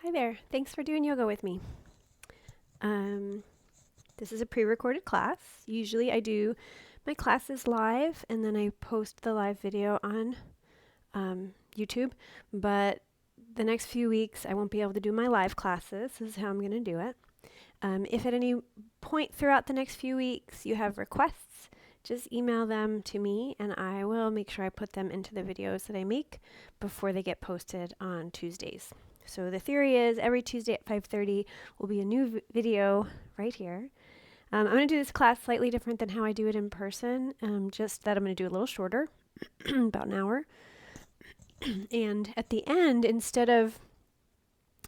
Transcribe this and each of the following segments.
Hi there. Thanks for doing yoga with me. This is a pre-recorded class. Usually I do my classes live and then I post the live video on YouTube, but the next few weeks I won't be able to do my live classes. This is how I'm going to do it. If at any point throughout the next few weeks you have requests, just email them to me and I will make sure I put them into the videos that I make before they get posted on Tuesdays. So the theory is every Tuesday at 5:30 will be a new video right here. I'm going to do this class slightly different than how I do it in person, just that I'm going to do a little shorter, about an hour. And at the end, instead of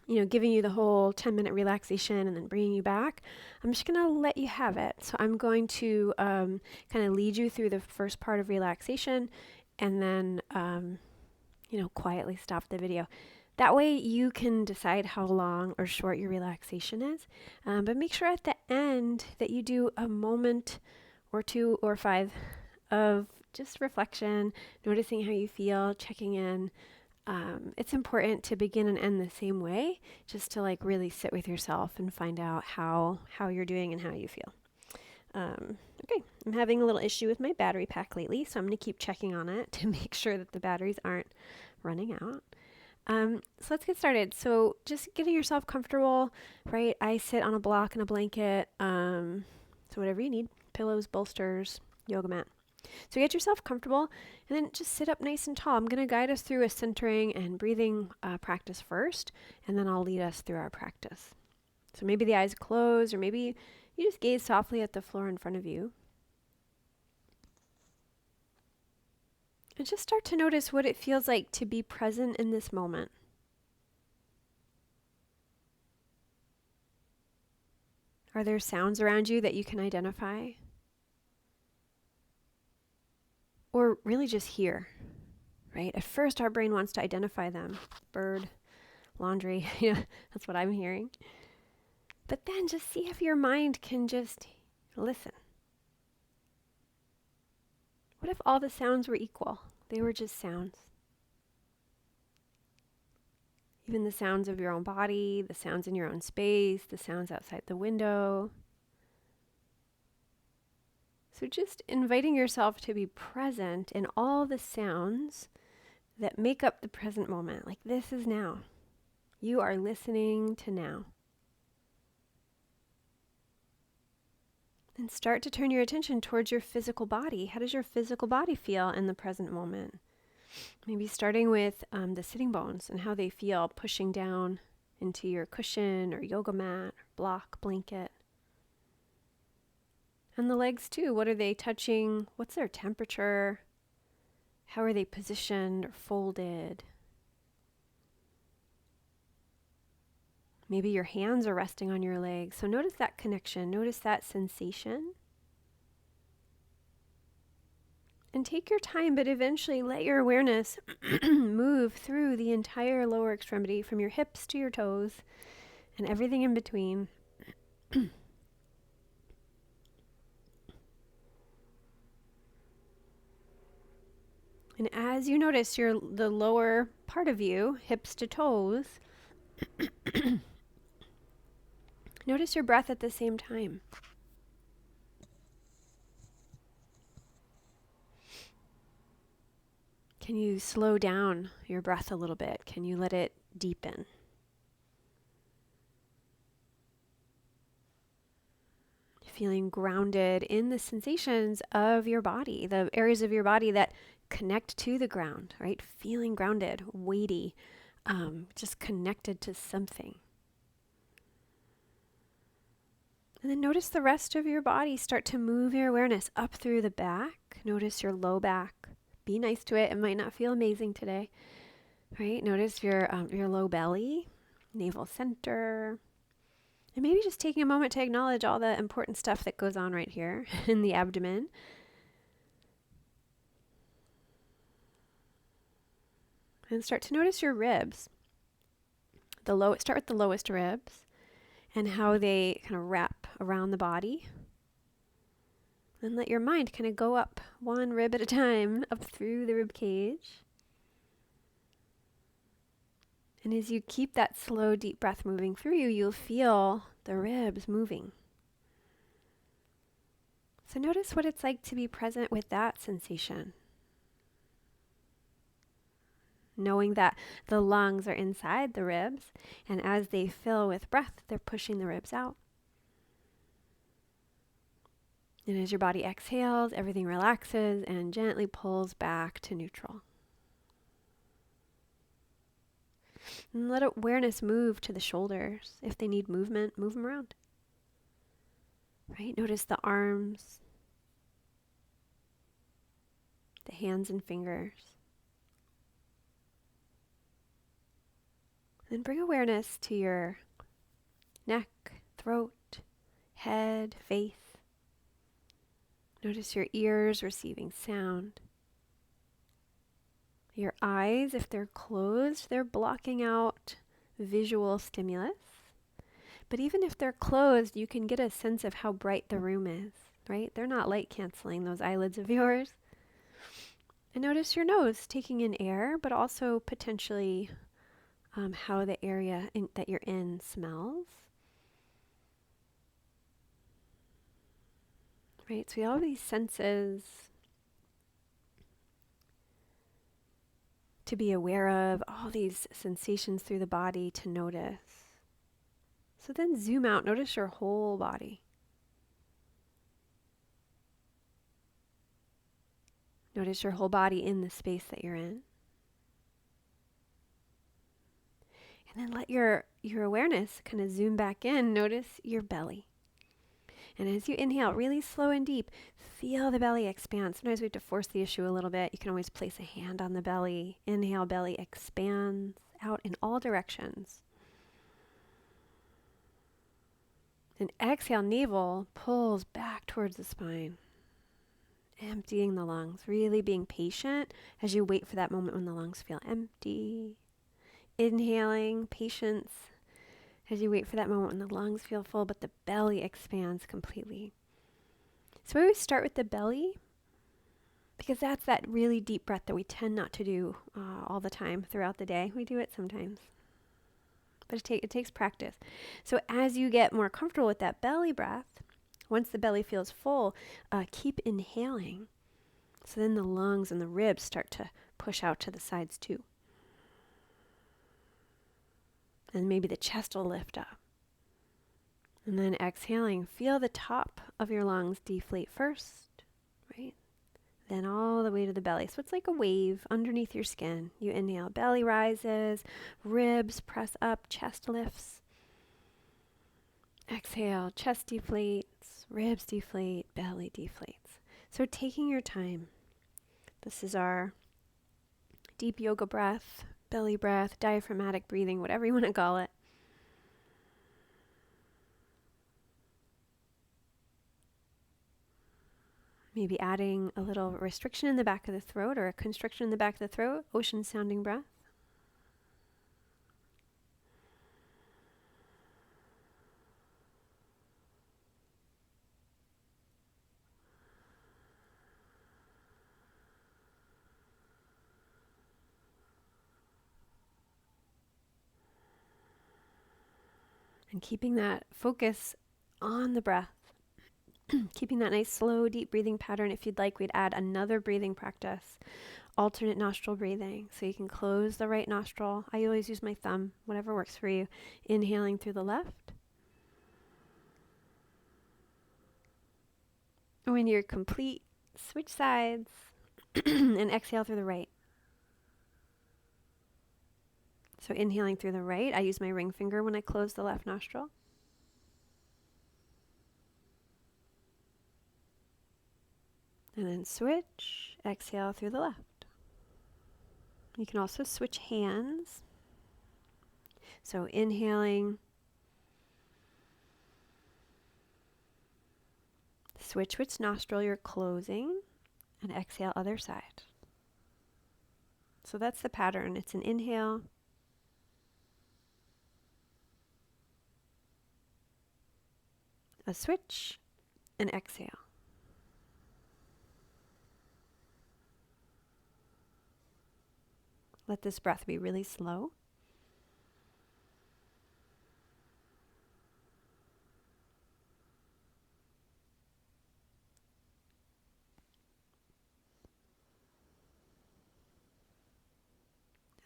giving you the whole 10-minute relaxation and then bringing you back, I'm just going to let you have it. So I'm going to kind of lead you through the first part of relaxation and then, quietly stop the video. That way you can decide how long or short your relaxation is. But make sure at the end that you do a moment or 2 or 5 of just reflection, noticing how you feel, checking in. It's important to begin and end the same way, just to really sit with yourself and find out how you're doing and how you feel. Okay, I'm having a little issue with my battery pack lately, so I'm going to keep checking on it to make sure that the batteries aren't running out. So let's get started. So just getting yourself comfortable, right? I sit on a block and a blanket, so whatever you need, pillows, bolsters, yoga mat. So get yourself comfortable and then just sit up nice and tall. I'm going to guide us through a centering and breathing practice first, and then I'll lead us through our practice. So maybe the eyes closed, or maybe you just gaze softly at the floor in front of you. And just start to notice what it feels like to be present in this moment. Are there sounds around you that you can identify? Or really just hear, right? At first our brain wants to identify them. Bird, laundry, that's what I'm hearing. But then just see if your mind can just listen. What if all the sounds were equal? They were just sounds. Even the sounds of your own body, the sounds in your own space, the sounds outside the window. So just inviting yourself to be present in all the sounds that make up the present moment. Like this is now. You are listening to now. And start to turn your attention towards your physical body. How does your physical body feel in the present moment? Maybe starting with the sitting bones and how they feel pushing down into your cushion or yoga mat, block, blanket. And the legs too. What are they touching? What's their temperature? How are they positioned or folded? Maybe your hands are resting on your legs. So notice that connection. Notice that sensation. And take your time, but eventually let your awareness move through the entire lower extremity from your hips to your toes and everything in between. And as you notice the lower part of you, hips to toes, notice your breath at the same time. Can you slow down your breath a little bit? Can you let it deepen? Feeling grounded in the sensations of your body, the areas of your body that connect to the ground, right? Feeling grounded, weighty, just connected to something. And then notice the rest of your body. Start to move your awareness up through the back. Notice your low back. Be nice to it. It might not feel amazing today, right? Notice your low belly, navel center. And maybe just taking a moment to acknowledge all the important stuff that goes on right here in the abdomen. And start to notice your ribs. Start with the lowest ribs and how they kind of wrap around the body. And let your mind kind of go up one rib at a time, up through the rib cage. And as you keep that slow, deep breath moving through you, you'll feel the ribs moving. So notice what it's like to be present with that sensation. Knowing that the lungs are inside the ribs, and as they fill with breath, they're pushing the ribs out. And as your body exhales, everything relaxes and gently pulls back to neutral. And let awareness move to the shoulders. If they need movement, move them around. Right? Notice the arms, the hands and fingers. Then bring awareness to your neck, throat, head, face. Notice your ears receiving sound. Your eyes, if they're closed, they're blocking out visual stimulus. But even if they're closed, you can get a sense of how bright the room is, right? They're not light canceling, those eyelids of yours. And notice your nose taking in air, but also potentially how the area that you're in smells. Right, so we have all these senses to be aware of, all these sensations through the body to notice. So then zoom out, notice your whole body. Notice your whole body in the space that you're in. And then let your awareness kind of zoom back in, notice your belly. And as you inhale, really slow and deep, feel the belly expand. Sometimes we have to force the issue a little bit. You can always place a hand on the belly. Inhale, belly expands out in all directions. And exhale, navel pulls back towards the spine. Emptying the lungs, really being patient as you wait for that moment when the lungs feel empty. Inhaling, patience, as you wait for that moment when the lungs feel full, but the belly expands completely. So we always start with the belly because that's that really deep breath that we tend not to do all the time throughout the day. We do it sometimes, but it takes practice. So as you get more comfortable with that belly breath, once the belly feels full, keep inhaling. So then the lungs and the ribs start to push out to the sides too. And maybe the chest will lift up. And then exhaling, feel the top of your lungs deflate first, right? Then all the way to the belly. So it's like a wave underneath your skin. You inhale, belly rises, ribs press up, chest lifts. Exhale, chest deflates, ribs deflate, belly deflates. So taking your time. This is our deep yoga breath, belly breath, diaphragmatic breathing, whatever you want to call it. Maybe adding a little restriction in the back of the throat or a constriction in the back of the throat, ocean sounding breath. And keeping that focus on the breath. Keeping that nice, slow, deep breathing pattern. If you'd like, we'd add another breathing practice, alternate nostril breathing. So you can close the right nostril. I always use my thumb, whatever works for you. Inhaling through the left. And when you're complete, switch sides and exhale through the right. So inhaling through the right, I use my ring finger when I close the left nostril. And then switch, exhale through the left. You can also switch hands. So inhaling, switch which nostril you're closing, and exhale other side. So that's the pattern. It's an inhale, a switch, and exhale. Let this breath be really slow.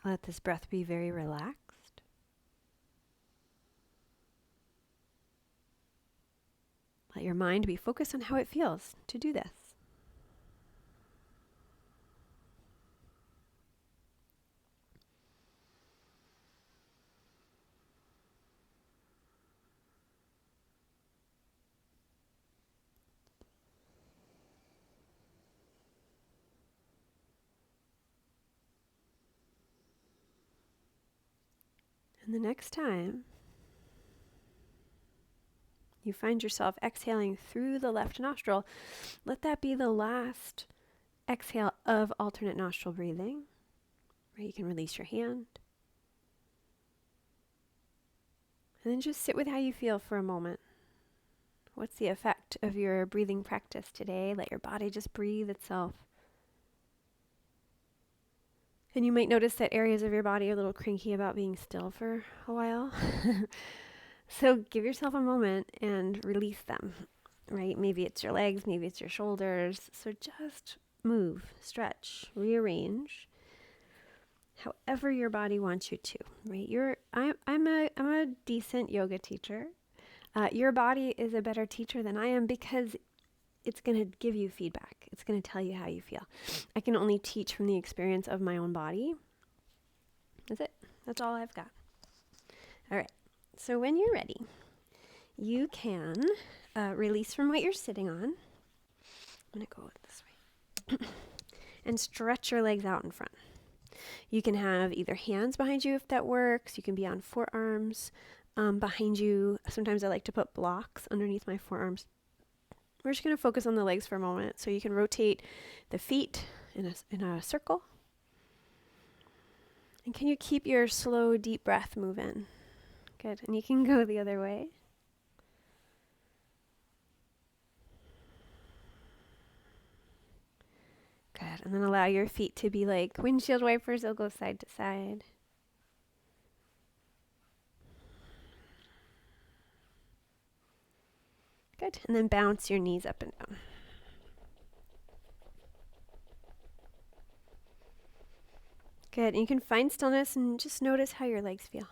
Let this breath be very relaxed. Let your mind be focused on how it feels to do this. And the next time you find yourself exhaling through the left nostril, let that be the last exhale of alternate nostril breathing. Right? You can release your hand. And then just sit with how you feel for a moment. What's the effect of your breathing practice today? Let your body just breathe itself. And you might notice that areas of your body are a little cranky about being still for a while. So give yourself a moment and release them, right? Maybe it's your legs, maybe it's your shoulders. So just move, stretch, rearrange, however your body wants you to, right? I'm a decent yoga teacher. Your body is a better teacher than I am because it's going to give you feedback. It's going to tell you how you feel. I can only teach from the experience of my own body. That's it. That's all I've got. All right. So when you're ready, you can release from what you're sitting on. I'm going to go this way. And stretch your legs out in front. You can have either hands behind you if that works. You can be on forearms behind you. Sometimes I like to put blocks underneath my forearms. We're just going to focus on the legs for a moment. So you can rotate the feet in a circle. And can you keep your slow, deep breath moving? Good. And you can go the other way. Good. And then allow your feet to be like windshield wipers. They'll go side to side. Good. And then bounce your knees up and down. Good. And you can find stillness and just notice how your legs feel.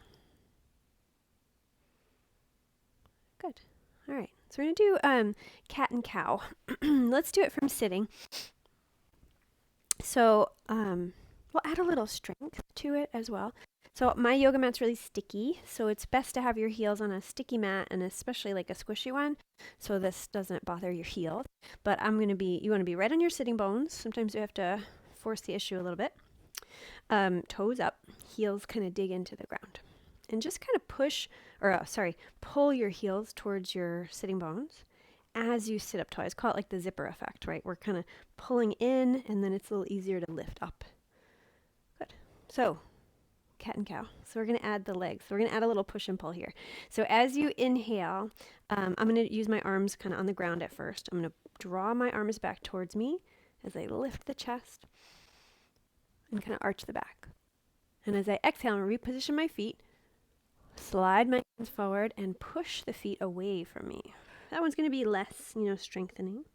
Good. All right. So we're going to do cat and cow. Let's do it from sitting. So we'll add a little strength to it as well. So my yoga mat's really sticky, so it's best to have your heels on a sticky mat, and especially like a squishy one, so this doesn't bother your heels. But you want to be right on your sitting bones. Sometimes you have to force the issue a little bit. Toes up, heels kind of dig into the ground. And just kind of pull your heels towards your sitting bones as you sit up tall. I call it like the zipper effect, right? We're kind of pulling in, and then it's a little easier to lift up. Good. So cat and cow. So we're going to add the legs. So we're going to add a little push and pull here. So as you inhale, I'm going to use my arms kind of on the ground at first. I'm going to draw my arms back towards me as I lift the chest and kind of arch the back. And as I exhale and reposition my feet, slide my hands forward and push the feet away from me. That one's going to be less, strengthening.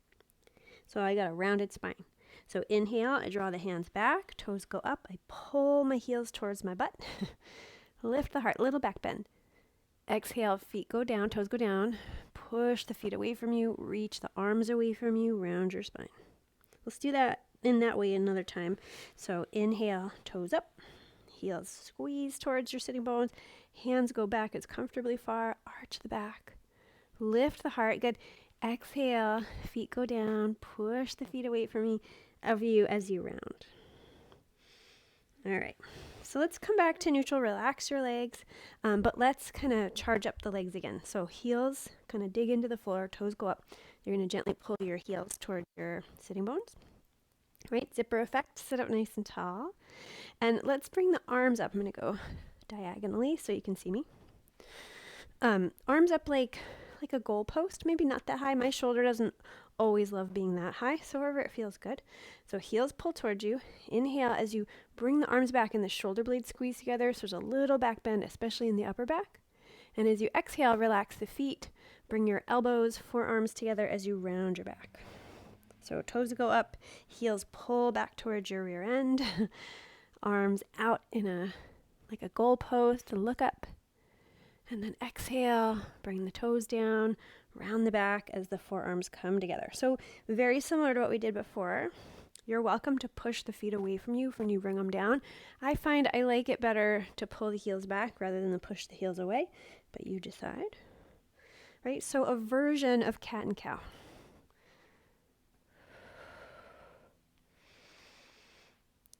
So I got a rounded spine. So inhale, I draw the hands back, toes go up, I pull my heels towards my butt, lift the heart, little back bend. Exhale, feet go down, toes go down, push the feet away from you, reach the arms away from you, round your spine. Let's do that in that way another time. So inhale, toes up, heels squeeze towards your sitting bones, hands go back as comfortably far, arch the back, lift the heart, good. Exhale, feet go down, push the feet away from you as you round. All right, so let's come back to neutral, relax your legs, but let's kind of charge up the legs again. So heels kind of dig into the floor, toes go up. You're going to gently pull your heels toward your sitting bones. Right, zipper effect, sit up nice and tall. And let's bring the arms up. I'm going to go diagonally so you can see me. Arms up like a goalpost, maybe not that high. My shoulder doesn't always love being that high, so wherever it feels good. So heels pull towards you. Inhale as you bring the arms back and the shoulder blades squeeze together, so there's a little back bend, especially in the upper back. And as you exhale, relax the feet. Bring your elbows, forearms together as you round your back. So toes go up, heels pull back towards your rear end. Arms out in like a goalpost and look up. And then exhale, bring the toes down, round the back as the forearms come together. So very similar to what we did before. You're welcome to push the feet away from you when you bring them down. I find I like it better to pull the heels back rather than to push the heels away, but you decide. Right? So a version of cat and cow.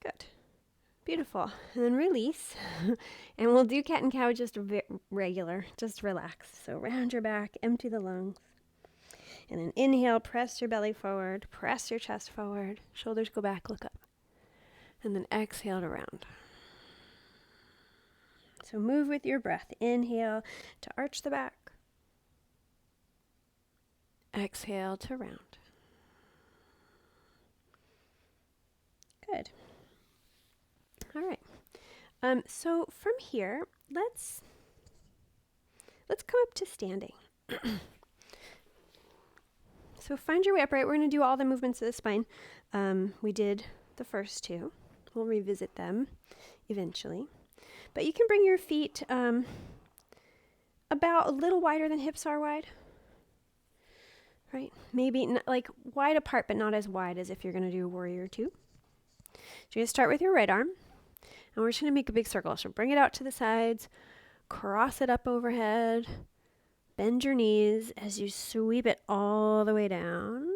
Good. Beautiful. And then release. And we'll do cat and cow just regular. Just relax. So round your back, empty the lungs. And then inhale, press your belly forward, press your chest forward, shoulders go back, look up. And then exhale to round. So move with your breath. Inhale to arch the back. Exhale to round. Good. All right. So from here, let's come up to standing. So find your way upright. We're going to do all the movements of the spine. We did the first two. We'll revisit them eventually. But you can bring your feet about a little wider than hips are wide. Right? Maybe like wide apart, but not as wide as if you're going to do a warrior two. So you're going to start with your right arm. And we're just going to make a big circle. So bring it out to the sides. Cross it up overhead. Bend your knees as you sweep it all the way down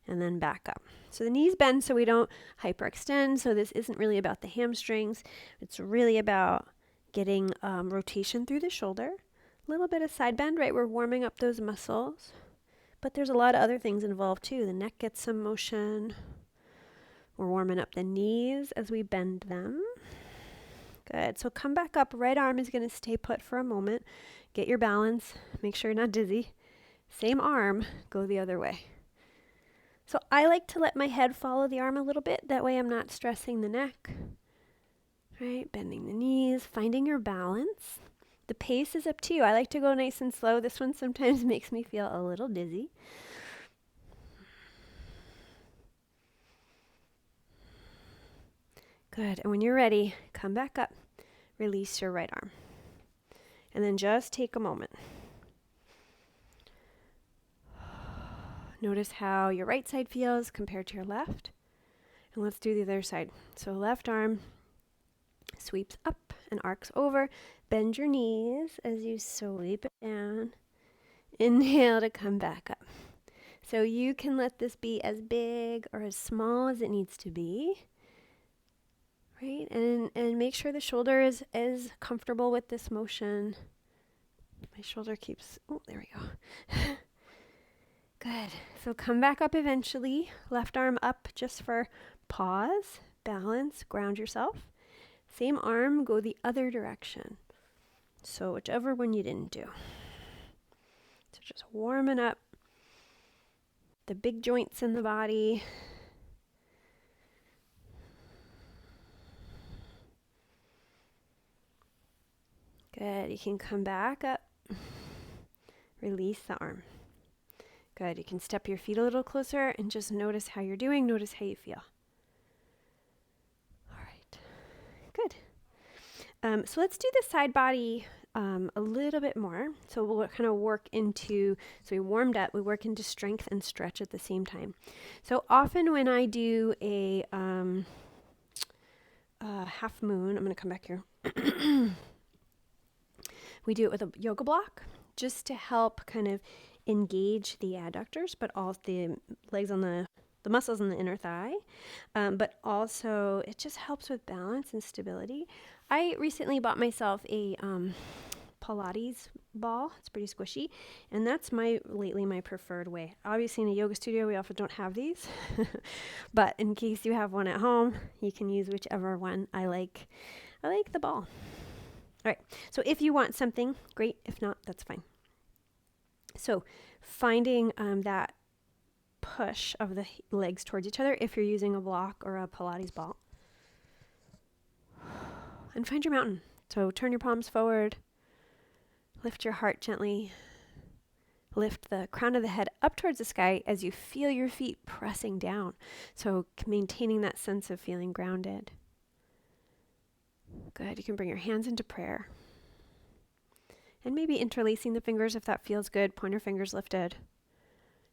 and then back up. So the knees bend so we don't hyperextend. So this isn't really about the hamstrings. It's really about getting rotation through the shoulder. A little bit of side bend, right? We're warming up those muscles. But there's a lot of other things involved too. The neck gets some motion. We're warming up the knees as we bend them. Good. So come back up. Right arm is going to stay put for a moment. Get your balance. Make sure you're not dizzy. Same arm, go the other way. So I like to let my head follow the arm a little bit. That way I'm not stressing the neck. Right? Bending the knees, finding your balance. The pace is up to you. I like to go nice and slow. This one sometimes makes me feel a little dizzy. Good. And when you're ready, come back up. Release your right arm. And then just take a moment. Notice how your right side feels compared to your left. And let's do the other side. So left arm sweeps up and arcs over. Bend your knees as you sweep it down. Inhale to come back up. So you can let this be as big or as small as it needs to be. Right? And make sure the shoulder is comfortable with this motion. My shoulder keeps, oh, there we go. Good. So come back up eventually. Left arm up just for pause, balance, ground yourself. Same arm, go the other direction. So whichever one you didn't do. So just warming up the big joints in the body. Good. You can come back up. Release the arm. Good. You can step your feet a little closer and just notice how you're doing. Notice how you feel. All right. Good. So let's do the side body a little bit more. So we'll kind of work into, so we warmed up, we work into strength and stretch at the same time. So often when I do a half moon, I'm going to come back here. We do it with a yoga block just to help kind of engage the adductors, but also the legs on the muscles in the inner thigh. But also it just helps with balance and stability. I recently bought myself a Pilates ball. It's pretty squishy. And that's lately my preferred way. Obviously in a yoga studio, we often don't have these. But in case you have one at home, you can use whichever one. I like the ball. All right, so if you want something, great. If not, that's fine. So finding that push of the legs towards each other if you're using a block or a Pilates ball. And find your mountain. So turn your palms forward. Lift your heart gently. Lift the crown of the head up towards the sky as you feel your feet pressing down. So maintaining that sense of feeling grounded. Good. You can bring your hands into prayer. And maybe interlacing the fingers if that feels good. Pointer fingers lifted.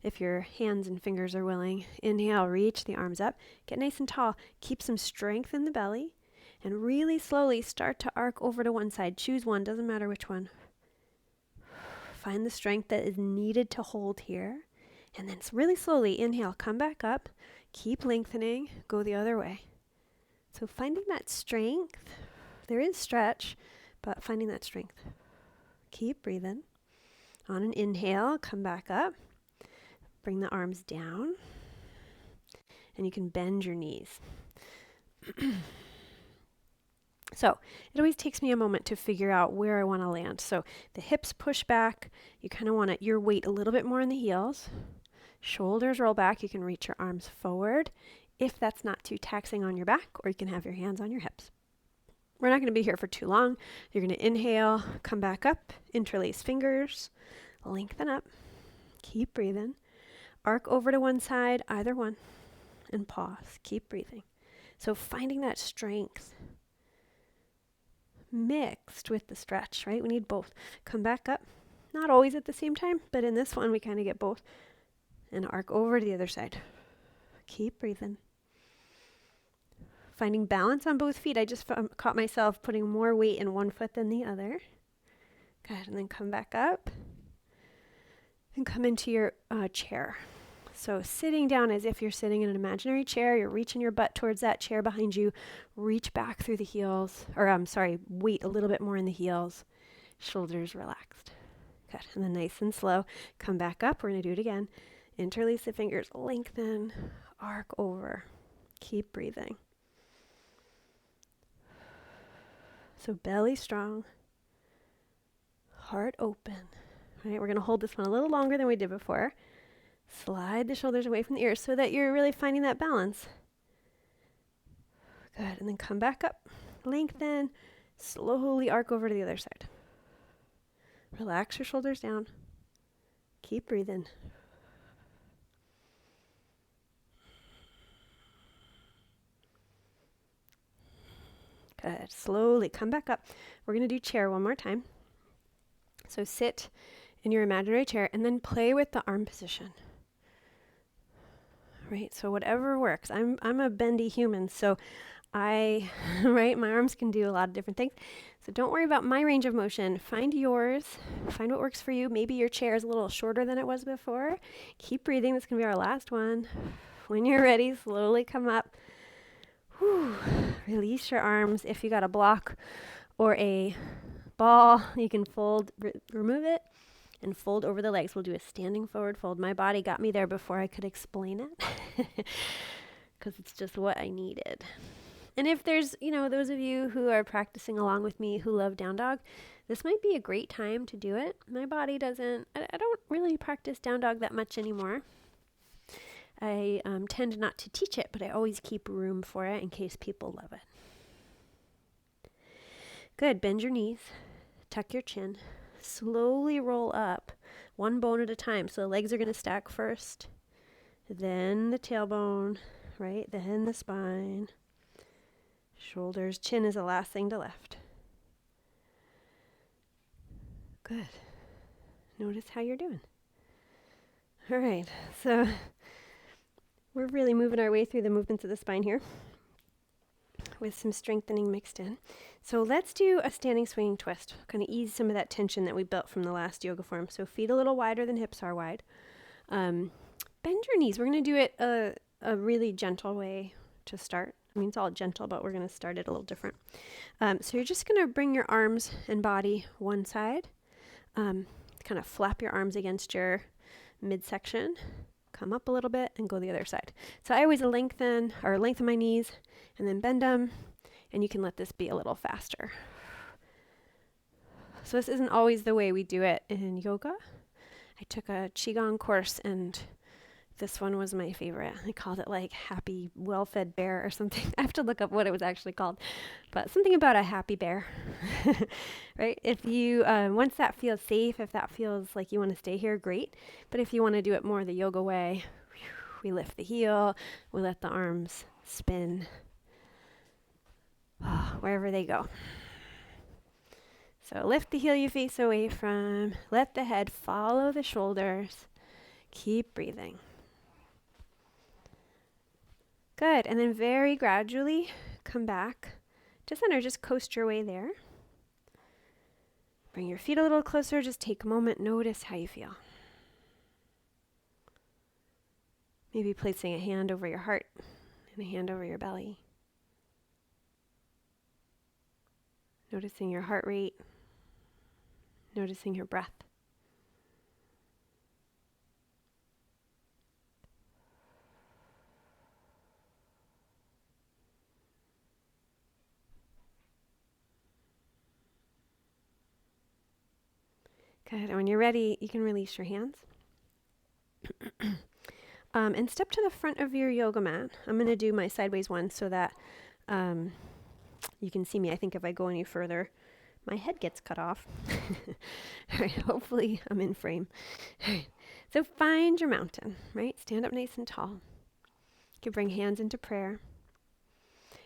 If your hands and fingers are willing. Inhale, reach the arms up. Get nice and tall. Keep some strength in the belly. And really slowly start to arc over to one side. Choose one, doesn't matter which one. Find the strength that is needed to hold here. And then really slowly inhale, come back up. Keep lengthening. Go the other way. So finding that strength. There is stretch, but finding that strength. Keep breathing. On an inhale, come back up. Bring the arms down. And you can bend your knees. So it always takes me a moment to figure out where I want to land. So the hips push back. You kind of want your weight a little bit more in the heels. Shoulders roll back. You can reach your arms forward if that's not too taxing on your back, or you can have your hands on your hips. We're not going to be here for too long. You're going to inhale, come back up, interlace fingers, lengthen up, keep breathing. Arc over to one side, either one, and pause. Keep breathing. So finding that strength mixed with the stretch, right? We need both. Come back up. Not always at the same time, but in this one we kind of get both. And arc over to the other side. Keep breathing. Finding balance on both feet. I just caught myself putting more weight in one foot than the other. Good. And then come back up. And come into your chair. So sitting down as if you're sitting in an imaginary chair. You're reaching your butt towards that chair behind you. Reach back through the heels. Weight a little bit more in the heels. Shoulders relaxed. Good. And then nice and slow. Come back up. We're going to do it again. Interlace the fingers, lengthen, arc over. Keep breathing. So belly strong, heart open. All right, we're going to hold this one a little longer than we did before. Slide the shoulders away from the ears so that you're really finding that balance. Good, and then come back up, lengthen, slowly arc over to the other side. Relax your shoulders down. Keep breathing. Good. Slowly come back up. We're going to do chair one more time. So sit in your imaginary chair and then play with the arm position. Right? So whatever works. I'm a bendy human, so my arms can do a lot of different things. So don't worry about my range of motion. Find yours. Find what works for you. Maybe your chair is a little shorter than it was before. Keep breathing. This is going to be our last one. When you're ready, slowly come up. Whew. Release your arms. If you got a block or a ball, you can remove it, and fold over the legs. We'll do a standing forward fold. My body got me there before I could explain it because it's just what I needed. And if there's, those of you who are practicing along with me who love down dog, this might be a great time to do it. My body doesn't, I don't really practice down dog that much anymore. I tend not to teach it, but I always keep room for it in case people love it. Good. Bend your knees. Tuck your chin. Slowly roll up, one bone at a time. So the legs are going to stack first, then the tailbone, right? Then the spine. Shoulders, chin is the last thing to lift. Good. Notice how you're doing. All right. So we're really moving our way through the movements of the spine here with some strengthening mixed in. So let's do a standing swinging twist. Kind of ease some of that tension that we built from the last yoga form. So feet a little wider than hips are wide. Bend your knees. We're going to do it a really gentle way to start. I mean, it's all gentle, but we're going to start it a little different. So you're just going to bring your arms and body one side. Kind of flap your arms against your midsection. Come up a little bit and go the other side. So I always lengthen my knees and then bend them, and you can let this be a little faster. So this isn't always the way we do it in yoga. I took a Qigong course, and this one was my favorite. I called it like happy, well-fed bear or something. I have to look up what it was actually called, but something about a happy bear, right? If you, once that feels safe, if that feels like you want to stay here, great. But if you want to do it more the yoga way, we lift the heel, we let the arms spin. wherever they go. So lift the heel you face away from. Let the head follow the shoulders. Keep breathing. Good. And then very gradually come back to center. Just coast your way there. Bring your feet a little closer. Just take a moment. Notice how you feel. Maybe placing a hand over your heart and a hand over your belly. Noticing your heart rate. Noticing your breath. Good. And when you're ready, you can release your hands. And step to the front of your yoga mat. I'm going to do my sideways one so that you can see me. I think if I go any further, my head gets cut off. All right, hopefully I'm in frame. All right, so find your mountain, right? Stand up nice and tall. You can bring hands into prayer.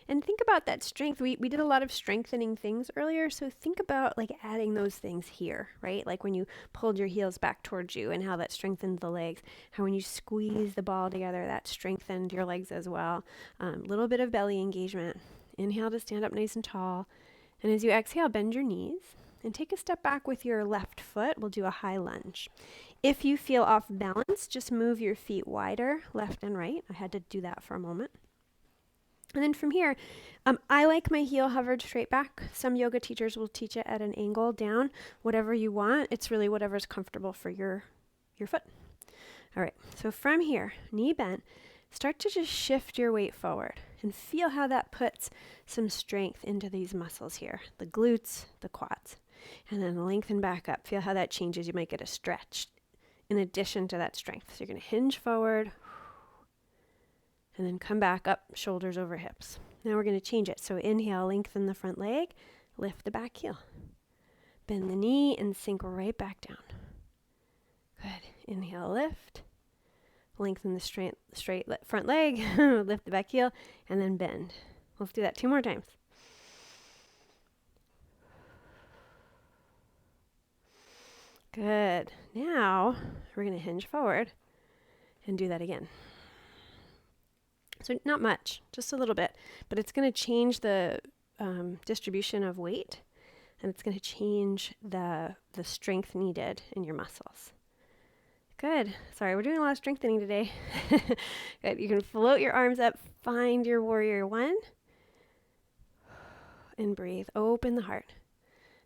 And think about that strength. We did a lot of strengthening things earlier, so think about like adding those things here, right? Like when you pulled your heels back towards you and how that strengthened the legs. How when you squeeze the ball together, that strengthened your legs as well. Little bit of belly engagement. Inhale to stand up nice and tall. And as you exhale, bend your knees and take a step back with your left foot. We'll do a high lunge. If you feel off balance, just move your feet wider, left and right. I had to do that for a moment. And then from here, I like my heel hovered straight back. Some yoga teachers will teach it at an angle down, whatever you want. It's really whatever's comfortable for your foot. All right, so from here, knee bent, start to just shift your weight forward and feel how that puts some strength into these muscles here, the glutes, the quads, and then lengthen back up. Feel how that changes. You might get a stretch in addition to that strength. So you're going to hinge forward, and then come back up, shoulders over hips. Now we're going to change it. So inhale, lengthen the front leg, lift the back heel. Bend the knee and sink right back down. Good. Inhale, lift. Lengthen the straight front leg, lift the back heel, and then bend. Let's do that 2 more times. Good. Now we're going to hinge forward and do that again. So not much, just a little bit, but it's going to change the distribution of weight, and it's going to change the strength needed in your muscles. Good. Sorry, we're doing a lot of strengthening today. Good. You can float your arms up, find your warrior one, and breathe. Open the heart.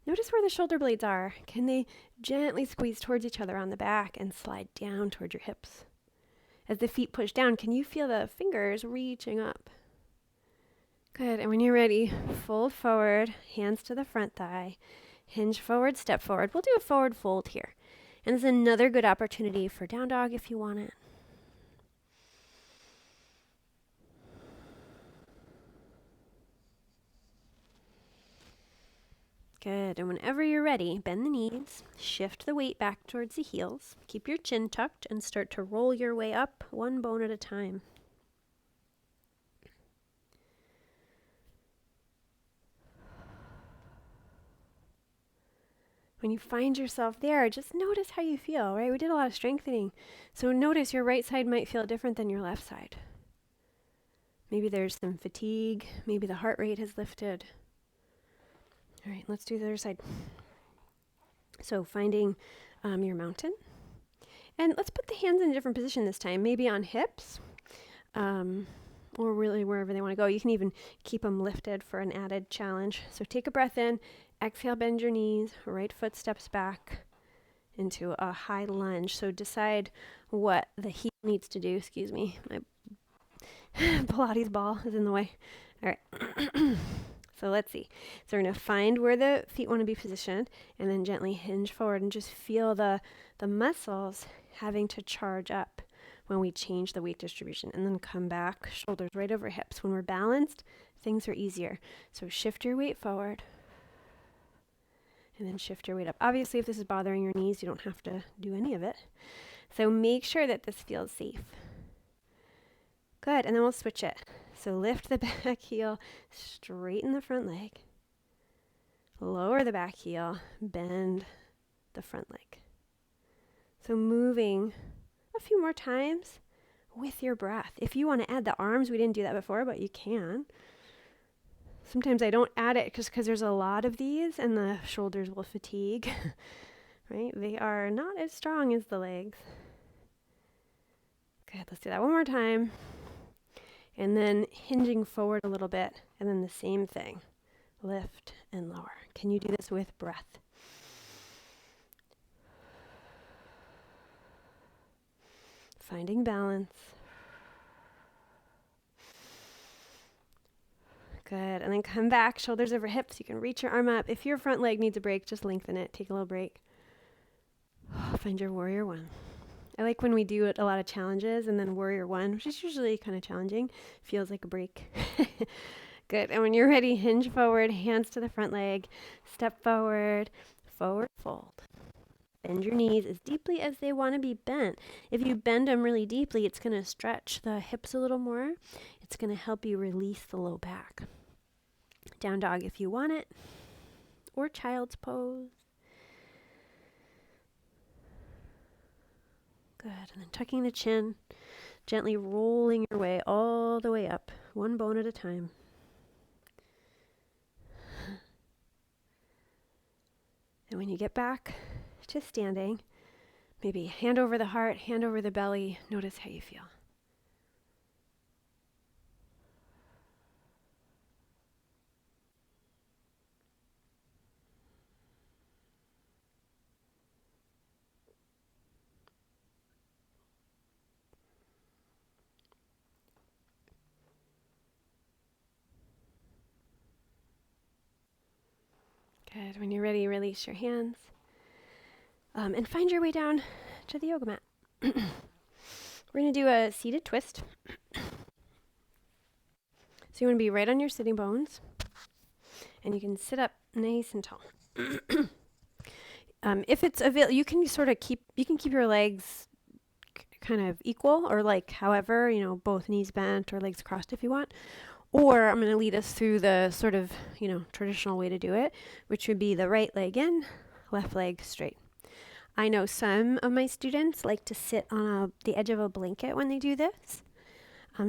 Notice where the shoulder blades are. Can they gently squeeze towards each other on the back and slide down toward your hips? As the feet push down, can you feel the fingers reaching up? Good. And when you're ready, fold forward, hands to the front thigh, hinge forward, step forward. We'll do a forward fold here. And this is another good opportunity for down dog if you want it. Good. And whenever you're ready, bend the knees, shift the weight back towards the heels, keep your chin tucked, and start to roll your way up one bone at a time. When you find yourself there, just notice how you feel, right? We did a lot of strengthening. So notice your right side might feel different than your left side. Maybe there's some fatigue. Maybe the heart rate has lifted. All right, let's do the other side. So finding your mountain. And let's put the hands in a different position this time, maybe on hips, or really wherever they want to go. You can even keep them lifted for an added challenge. So take a breath in, exhale, bend your knees, right foot steps back into a high lunge. So decide what the heel needs to do. Excuse me, my Pilates ball is in the way. All right. So let's see. So we're going to find where the feet want to be positioned and then gently hinge forward and just feel the muscles having to charge up when we change the weight distribution, and then come back, shoulders right over hips. When we're balanced, things are easier. So shift your weight forward and then shift your weight up. Obviously, if this is bothering your knees, you don't have to do any of it. So make sure that this feels safe. Good. And then we'll switch it. So lift the back heel, straighten the front leg. Lower the back heel, bend the front leg. So moving a few more times with your breath. If you want to add the arms, we didn't do that before, but you can. Sometimes I don't add it just because there's a lot of these and the shoulders will fatigue, right? They are not as strong as the legs. Good, let's do that one more time. And then hinging forward a little bit, and then the same thing. Lift and lower. Can you do this with breath? Finding balance. Good, and then come back, shoulders over hips. You can reach your arm up. If your front leg needs a break, just lengthen it. Take a little break. Find your warrior one. I like when we do it, a lot of challenges, and then warrior one, which is usually kind of challenging, feels like a break. Good, and when you're ready, hinge forward, hands to the front leg, step forward, forward fold. Bend your knees as deeply as they want to be bent. If you bend them really deeply, it's going to stretch the hips a little more. It's going to help you release the low back. Down dog if you want it, or child's pose. Good, and then tucking the chin, gently rolling your way all the way up, one bone at a time. And when you get back to standing, maybe hand over the heart, hand over the belly. Notice how you feel. Good. When you're ready, release your hands. And find your way down to the yoga mat. We're going to do a seated twist. So you want to be right on your sitting bones. And you can sit up nice and tall. If it's available, you can keep your legs kind of equal, or like however, both knees bent or legs crossed if you want. Or I'm going to lead us through the sort of, traditional way to do it, which would be the right leg in, left leg straight. I know some of my students like to sit on the edge of a blanket when they do this.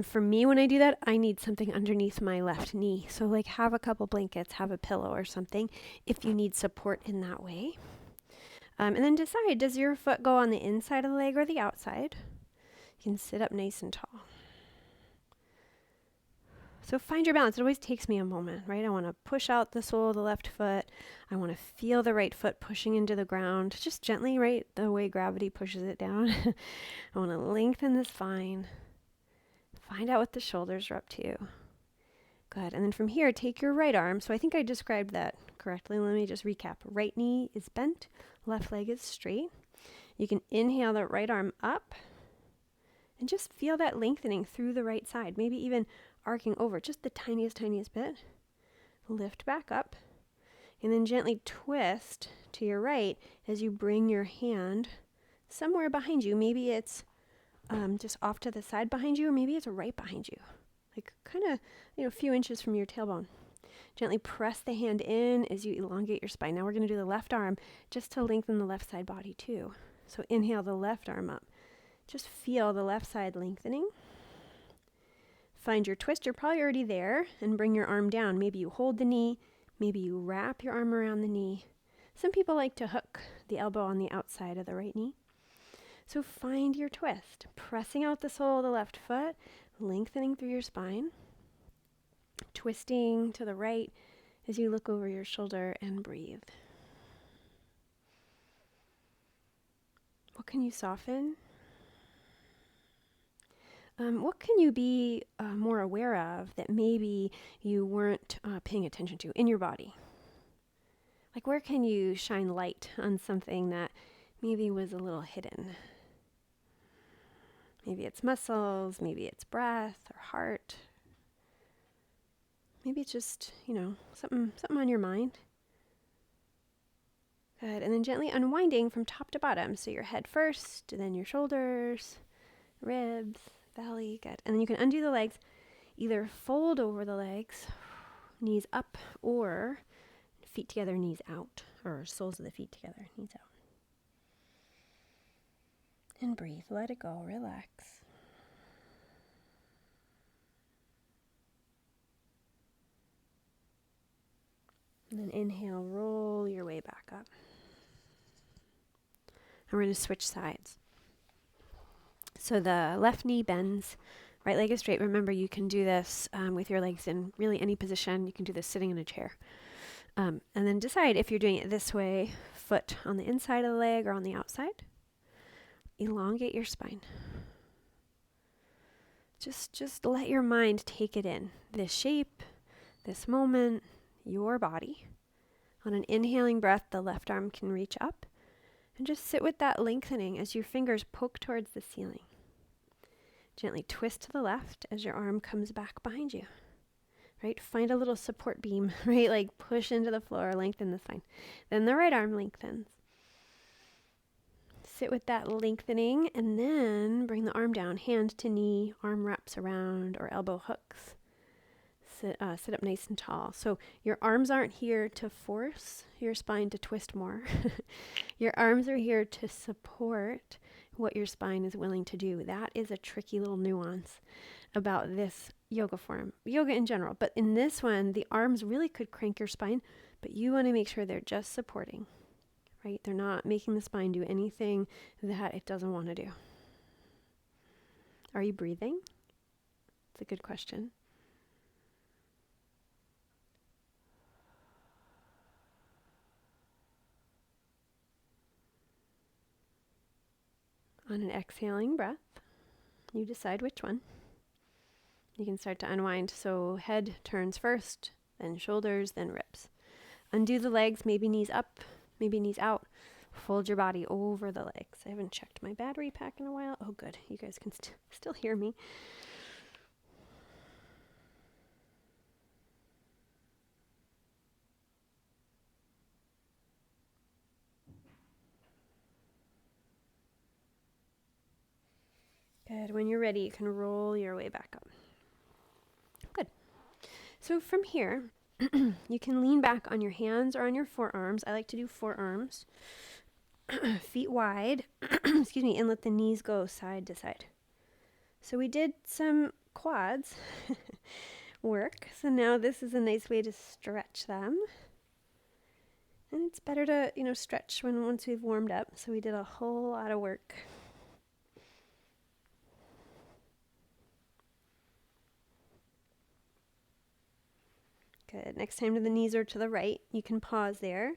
For me, when I do that, I need something underneath my left knee. So like have a couple blankets, have a pillow or something if you need support in that way. And then decide, does your foot go on the inside of the leg or the outside? You can sit up nice and tall. So find your balance. It always takes me a moment, right? I want to push out the sole of the left foot. I want to feel the right foot pushing into the ground, just gently, right? The way gravity pushes it down. I want to lengthen the spine. Find out what the shoulders are up to. Good. And then from here, take your right arm. So I think I described that correctly. Let me just recap. Right knee is bent. Left leg is straight. You can inhale the right arm up and just feel that lengthening through the right side. Maybe even arcing over just the tiniest bit. Lift back up and then gently twist to your right as you bring your hand somewhere behind you. Maybe it's just off to the side behind you, or maybe it's right behind you, like kind of a few inches from your tailbone. Gently press the hand in as you elongate your spine. Now we're going to do the left arm just to lengthen the left side body too. So inhale the left arm up. Just feel the left side lengthening. Find your twist. You're probably already there, and bring your arm down. Maybe you hold the knee. Maybe you wrap your arm around the knee. Some people like to hook the elbow on the outside of the right knee. So find your twist. Pressing out the sole of the left foot, lengthening through your spine. Twisting to the right as you look over your shoulder and breathe. What can you soften? What can you be more aware of that maybe you weren't paying attention to in your body? Like where can you shine light on something that maybe was a little hidden? Maybe it's muscles, maybe it's breath or heart. Maybe it's just, something on your mind. Good. And then gently unwinding from top to bottom. So your head first, and then your shoulders, ribs, belly. Good. And then you can undo the legs. either fold over the legs, knees up, or feet together, knees out, or soles of the feet together, knees out. And breathe, let it go, relax. And then inhale, roll your way back up. And we're going to switch sides. So the left knee bends, right leg is straight. Remember, you can do this with your legs in really any position. You can do this sitting in a chair. And then decide if you're doing it this way, foot on the inside of the leg or on the outside. Elongate your spine. Just let your mind take it in. This shape, this moment, your body. On an inhaling breath, the left arm can reach up. And just sit with that lengthening as your fingers poke towards the ceiling. Gently twist to the left as your arm comes back behind you. Right? Find a little support beam, right? Like push into the floor, lengthen the spine. Then the right arm lengthens. Sit with that lengthening and then bring the arm down, hand to knee, arm wraps around or elbow hooks. Sit up nice and tall. So your arms aren't here to force your spine to twist more. Your arms are here to support what your spine is willing to do. That is a tricky little nuance about this yoga form, yoga in general. But in this one, the arms really could crank your spine, but you want to make sure they're just supporting, right? They're not making the spine do anything that it doesn't want to do. Are you breathing? It's a good question. On an exhaling breath, you decide which one. You can start to unwind. So head turns first, then shoulders, then ribs. Undo the legs, maybe knees up, maybe knees out. Fold your body over the legs. I haven't checked my battery pack in a while. Oh, good. You guys can still hear me. Good. When you're ready, you can roll your way back up. Good. So from here, you can lean back on your hands or on your forearms. I like to do forearms. Feet wide, excuse me, and let the knees go side to side. So we did some quads work. So now this is a nice way to stretch them. And it's better to, stretch once we've warmed up. So we did a whole lot of work. Good. Next time to the knees or to the right, you can pause there.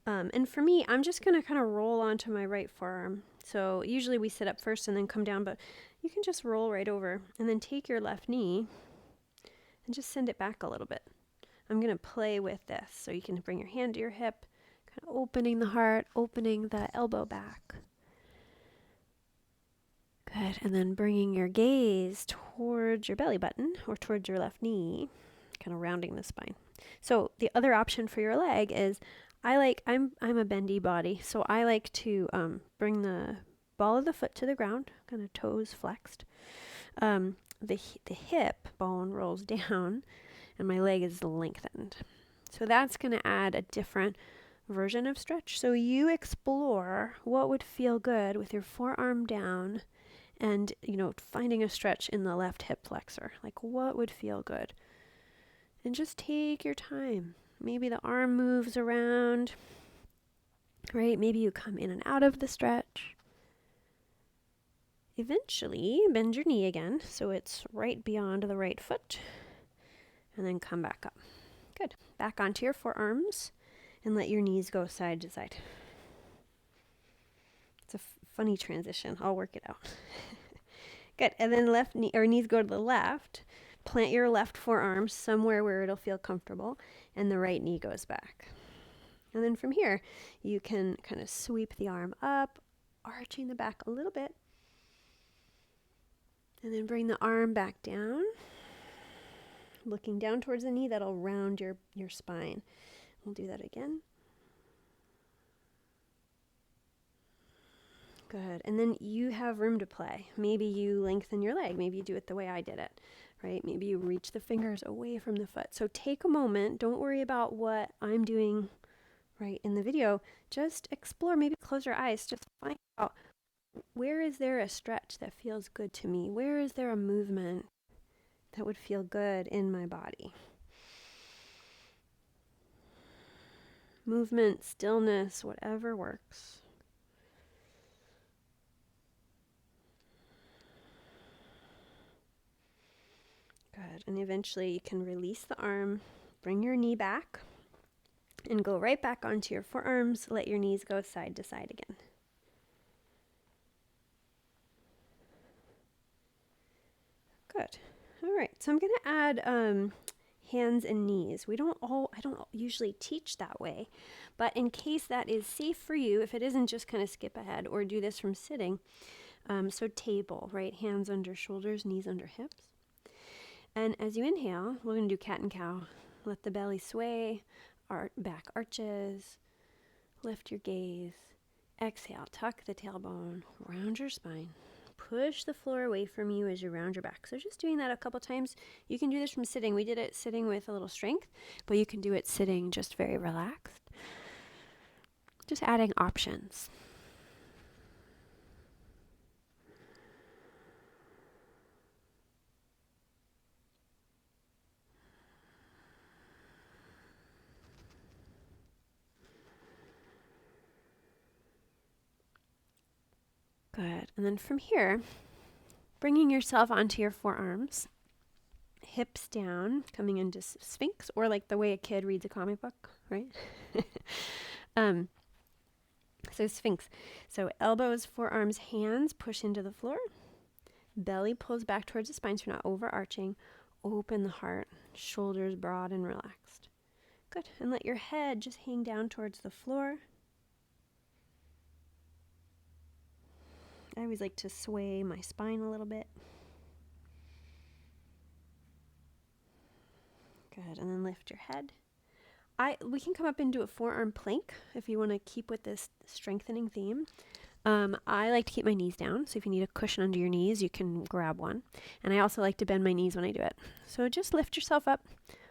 And for me, I'm just going to kind of roll onto my right forearm. So usually we sit up first and then come down, but you can just roll right over and then take your left knee and just send it back a little bit. I'm going to play with this. So you can bring your hand to your hip, kind of opening the heart, opening the elbow back. Good. And then bringing your gaze towards your belly button or towards your left knee, kind of rounding the spine. So the other option for your leg is I'm a bendy body, so I like to bring the ball of the foot to the ground, kind of toes flexed. The hip bone rolls down, and my leg is lengthened. So that's going to add a different version of stretch. So you explore what would feel good with your forearm down and, finding a stretch in the left hip flexor. Like what would feel good? And just take your time. Maybe the arm moves around, right? Maybe you come in and out of the stretch. Eventually, bend your knee again so it's right beyond the right foot. And then come back up. Good. Back onto your forearms and let your knees go side to side. It's a funny transition. I'll work it out. Good. And then left knee or knees go to the left. Plant your left forearm somewhere where it'll feel comfortable, and the right knee goes back. And then from here, you can kind of sweep the arm up, arching the back a little bit. And then bring the arm back down, looking down towards the knee. That'll round your spine. We'll do that again. Good. And then you have room to play. Maybe you lengthen your leg. Maybe you do it the way I did it. right? Maybe you reach the fingers away from the foot. So take a moment. Don't worry about what I'm doing right in the video. Just explore. Maybe close your eyes. Just find out, where is there a stretch that feels good to me? Where is there a movement that would feel good in my body? Movement, stillness, whatever works. Good. And eventually you can release the arm, bring your knee back, and go right back onto your forearms. Let your knees go side to side again. Good. All right. So I'm going to add hands and knees. I don't usually teach that way, but in case that is safe for you, if it isn't, just kind of skip ahead or do this from sitting. So table, right? Hands under shoulders, knees under hips. And as you inhale, we're going to do cat and cow. Let the belly sway, back arches, lift your gaze. Exhale, tuck the tailbone, round your spine. Push the floor away from you as you round your back. So just doing that a couple times. You can do this from sitting. We did it sitting with a little strength, but you can do it sitting just very relaxed. Just adding options. Good. And then from here, bringing yourself onto your forearms, hips down, coming into Sphinx, or like the way a kid reads a comic book, right? So Sphinx. So elbows, forearms, hands push into the floor. Belly pulls back towards the spine so you're not overarching. Open the heart, shoulders broad and relaxed. Good. And let your head just hang down towards the floor. I always like to sway my spine a little bit. Good. And then lift your head. We can come up and do a forearm plank if you want to keep with this strengthening theme. I like to keep my knees down, so if you need a cushion under your knees, you can grab one. And I also like to bend my knees when I do it. So just lift yourself up,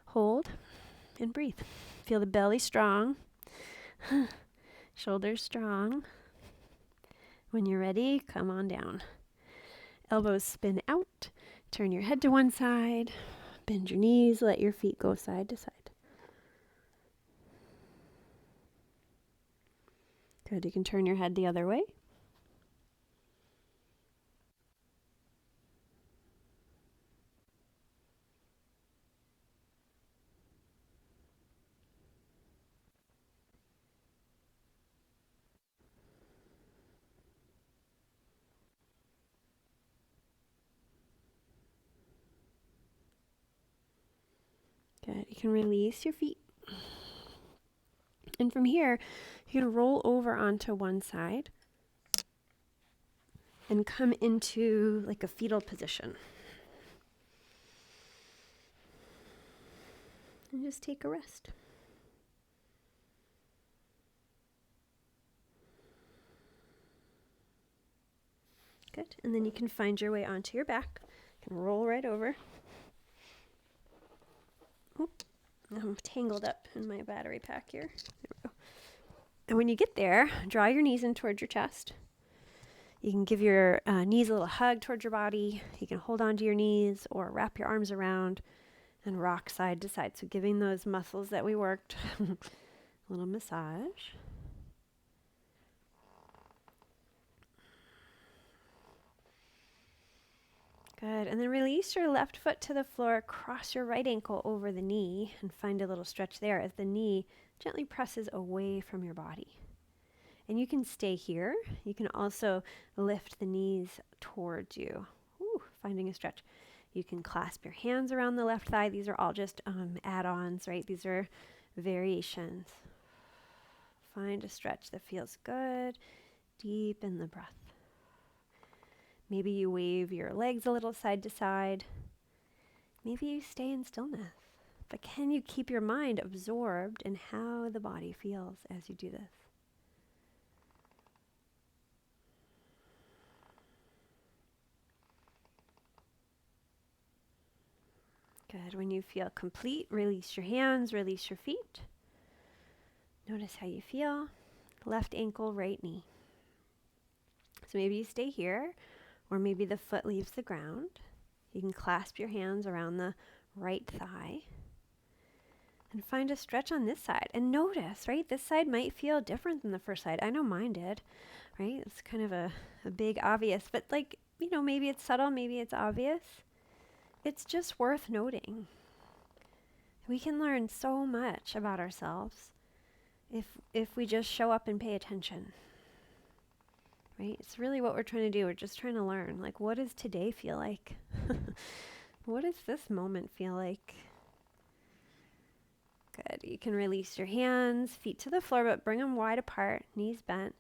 hold, and breathe. Feel the belly strong, shoulders strong. When you're ready, come on down. Elbows spin out, turn your head to one side, bend your knees, let your feet go side to side. Good, you can turn your head the other way. Good, you can release your feet. And from here, you can roll over onto one side and come into like a fetal position. And just take a rest. Good. And then you can find your way onto your back. You can roll right over. Oop, I'm tangled up in my battery pack here. There we go. And when you get there, draw your knees in towards your chest. You can give your knees a little hug towards your body. You can hold onto your knees or wrap your arms around and rock side to side. So giving those muscles that we worked a little massage. Good. And then release your left foot to the floor, cross your right ankle over the knee, and find a little stretch there as the knee gently presses away from your body. And you can stay here. You can also lift the knees towards you, finding a stretch. You can clasp your hands around the left thigh. These are all just add-ons, right? These are variations. Find a stretch that feels good. Deepen the breath. Maybe you wave your legs a little side to side. Maybe you stay in stillness. But can you keep your mind absorbed in how the body feels as you do this? Good. When you feel complete, release your hands, release your feet. Notice how you feel. Left ankle, right knee. So maybe you stay here, or maybe the foot leaves the ground. You can clasp your hands around the right thigh and find a stretch on this side. And notice, right, this side might feel different than the first side. I know mine did, right? It's kind of a big obvious, but like, you know, maybe it's subtle, maybe it's obvious. It's just worth noting. We can learn so much about ourselves if we just show up and pay attention. Right? It's really what we're trying to do. We're just trying to learn. Like, what does today feel like? What does this moment feel like? Good. You can release your hands, feet to the floor, but bring them wide apart, knees bent,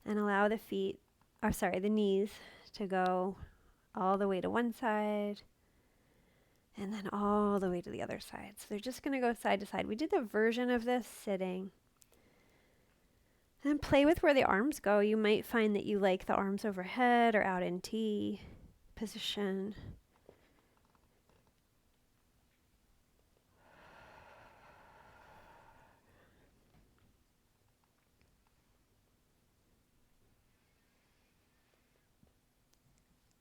and allow the knees to go all the way to one side and then all the way to the other side. So they're just going to go side to side. We did the version of this sitting. And play with where the arms go. You might find that you like the arms overhead or out in T position.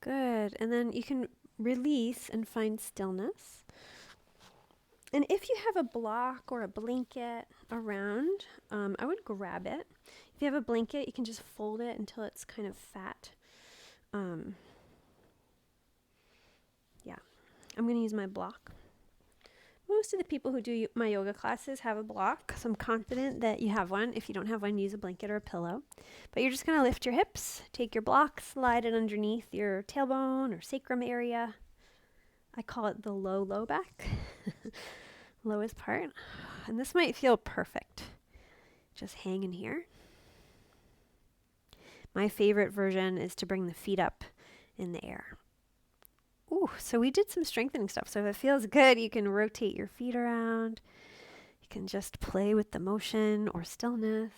Good. And then you can release and find stillness. And if you have a block or a blanket around, I would grab it. If you have a blanket, you can just fold it until it's kind of fat. Yeah, I'm going to use my block. Most of the people who do my yoga classes have a block, so I'm confident that you have one. If you don't have one, use a blanket or a pillow. But you're just going to lift your hips, take your block, slide it underneath your tailbone or sacrum area. I call it the low back, lowest part. And this might feel perfect. Just hang in here. My favorite version is to bring the feet up in the air. Ooh, so we did some strengthening stuff. So if it feels good, you can rotate your feet around. You can just play with the motion or stillness.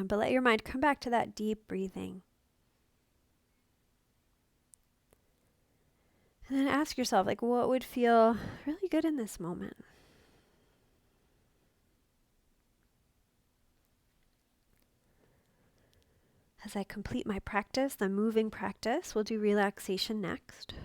But let your mind come back to that deep breathing. And then ask yourself, like, what would feel really good in this moment? As I complete my practice, the moving practice, we'll do relaxation next.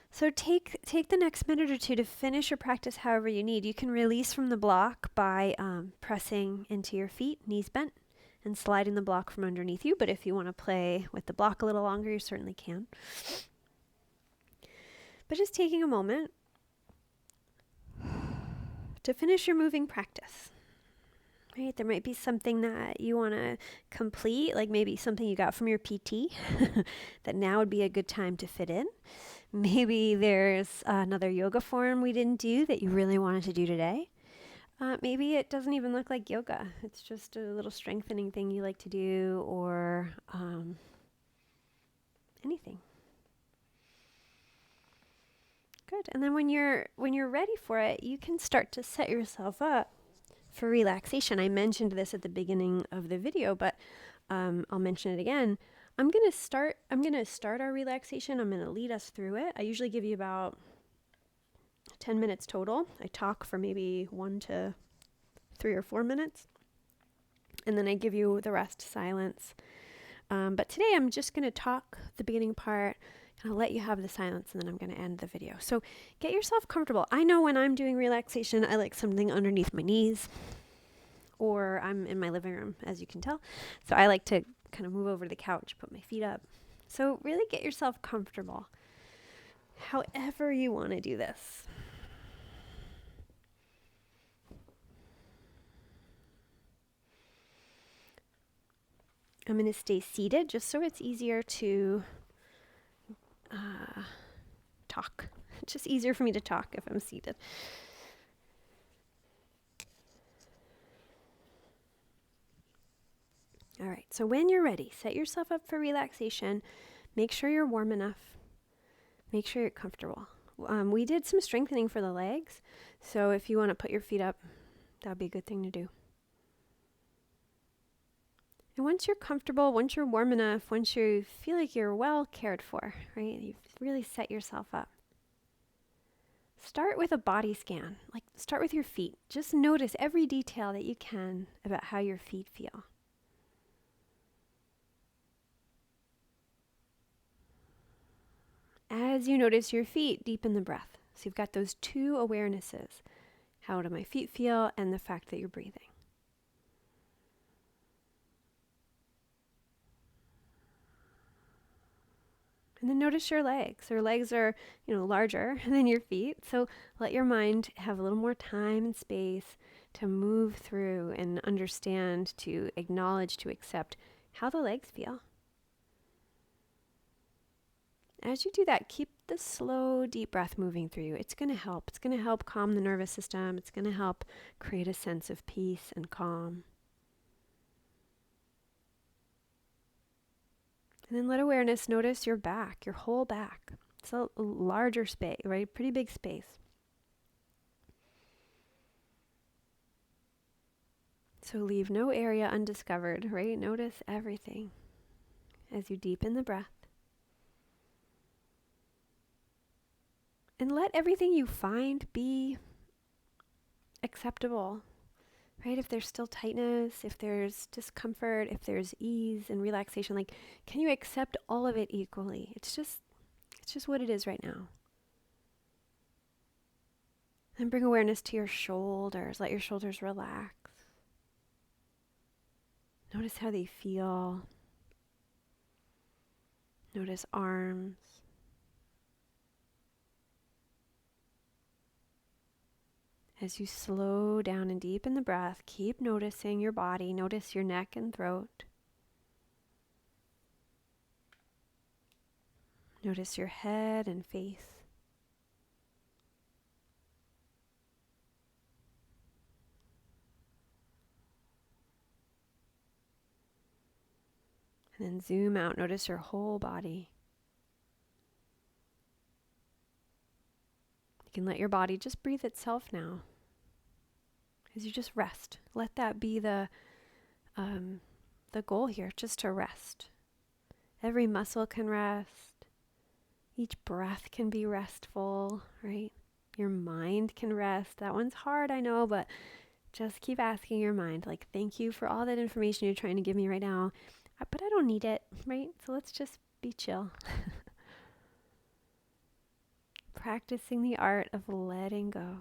So take the next minute or two to finish your practice however you need. You can release from the block by pressing into your feet, knees bent, and sliding the block from underneath you. But if you want to play with the block a little longer, you certainly can. But just taking a moment to finish your moving practice. Right? There might be something that you want to complete, like maybe something you got from your PT that now would be a good time to fit in. Maybe there's another yoga form we didn't do that you really wanted to do today. Maybe it doesn't even look like yoga. It's just a little strengthening thing you like to do, or anything. Good. And then when you're ready for it, you can start to set yourself up for relaxation. I mentioned this at the beginning of the video, but I'll mention it again. I'm going to start our relaxation. I'm going to lead us through it. I usually give you about 10 minutes total. I talk for maybe 1 to 3 or 4 minutes, and then I give you the rest silence. But today I'm just going to talk the beginning part, and I'll let you have the silence, and then I'm going to end the video. So get yourself comfortable. I know when I'm doing relaxation, I like something underneath my knees, or I'm in my living room, as you can tell. So I like to kind of move over to the couch, put my feet up. So really get yourself comfortable, however you want to do this. I'm going to stay seated just so it's easier to talk. It's just easier for me to talk if I'm seated. All right, so when you're ready, set yourself up for relaxation. Make sure you're warm enough. Make sure you're comfortable. We did some strengthening for the legs, so if you want to put your feet up, that would be a good thing to do. And once you're comfortable, once you're warm enough, once you feel like you're well cared for, right? You've really set yourself up. Start with a body scan. Like, start with your feet. Just notice every detail that you can about how your feet feel. As you notice your feet, deepen the breath. So you've got those two awarenesses. How do my feet feel, and the fact that you're breathing. And then notice your legs. Your legs are, larger than your feet. So let your mind have a little more time and space to move through and understand, to acknowledge, to accept how the legs feel. As you do that, keep the slow, deep breath moving through you. It's going to help. It's going to help calm the nervous system. It's going to help create a sense of peace and calm. And then let awareness notice your back, your whole back. It's a larger space, right? Pretty big space. So leave no area undiscovered, right? Notice everything as you deepen the breath. And let everything you find be acceptable, right? If there's still tightness, if there's discomfort, if there's ease and relaxation, like, can you accept all of it equally? It's just what it is right now. And bring awareness to your shoulders. Let your shoulders relax. Notice how they feel. Notice arms. As you slow down and deepen the breath, keep noticing your body. Notice your neck and throat. Notice your head and face. And then zoom out. Notice your whole body. You can let your body just breathe itself now. As you just rest. Let that be the goal here, just to rest. Every muscle can rest. Each breath can be restful, right? Your mind can rest. That one's hard, I know, but just keep asking your mind, like, thank you for all that information you're trying to give me right now, but I don't need it, right? So let's just be chill. Practicing the art of letting go.